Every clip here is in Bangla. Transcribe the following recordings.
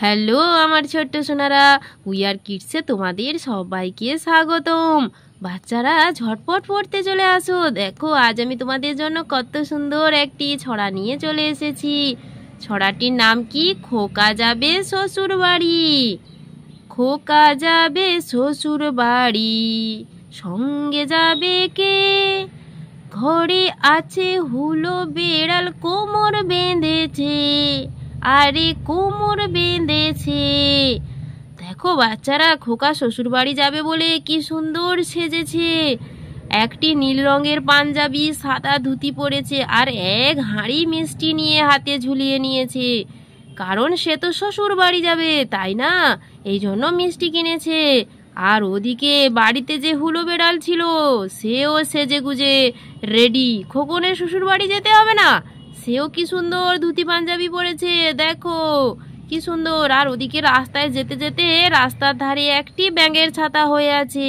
হ্যালো আমার ছোট্ট সোনারা, উই আর কিডসে তোমাদের সবাইকে স্বাগতম। বাচ্চারা ঝটপট পড়তে চলে আসো। দেখো আজ আমি তোমাদের জন্য কত সুন্দর একটি ছড়া নিয়ে চলে এসেছি। ছড়াটির নাম কি? খোকা যাবে শ্বশুর বাড়ি। খোকা যাবে শ্বশুর বাড়ি, সঙ্গে যাবে কে? ঘরে আছে হুলো বেড়াল, কোমর বেঁধেছে, আরে কোমর বেঁধেছে। দেখো বাচ্চারা, খোকা শ্বশুর বাড়ি যাবে বলে কি সুন্দর সেজেছে। একটি নীল রঙের পাঞ্জাবি, সাদা ধুতি পরেছে, আর এক হাঁড়ি মিষ্টি নিয়ে হাতে ঝুলিয়ে নিয়েছে। কারণ সে তো শ্বশুর বাড়ি যাবে, তাই না? এই জন্য মিষ্টি কিনেছে। আর ওদিকে বাড়িতে যে হুলো বেড়াল ছিল, সেও সেজে গুজে রেডি। খোকনের শ্বশুর বাড়ি যেতে হবে না, সেও কি সুন্দর ধুতি পাঞ্জাবি পরেছে, দেখো কি সুন্দর। আর ওদিকে রাস্তায় যেতে যেতে রাস্তার ধারে একটি ব্যাঙের ছাতা হয়ে আছে,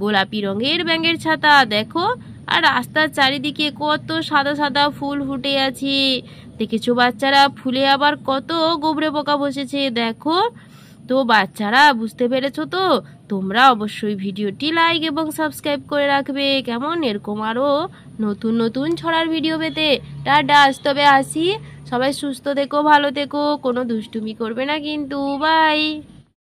গোলাপি রঙের ব্যাঙের ছাতা, দেখো। আর রাস্তার চারিদিকে কত সাদা সাদা ফুল ফুটে আছে, দেখেছো বাচ্চারা? ফুলে আবার কত গোবরে পোকা বসেছে, দেখো। তো বাচ্চারা বুঝতে পেরেছো তো? তোমরা অবশ্যই ভিডিওটি লাইক এবং সাবস্ক্রাইব করে রাখবে, কেমন? এরকম আরও নতুন নতুন ছড়ার ভিডিও পেতে। টাটা, তবে আসি। সবাই সুস্থ থেকো, ভালো থেকো, কোনো দুষ্টুমি করবে না কিন্তু। বাই।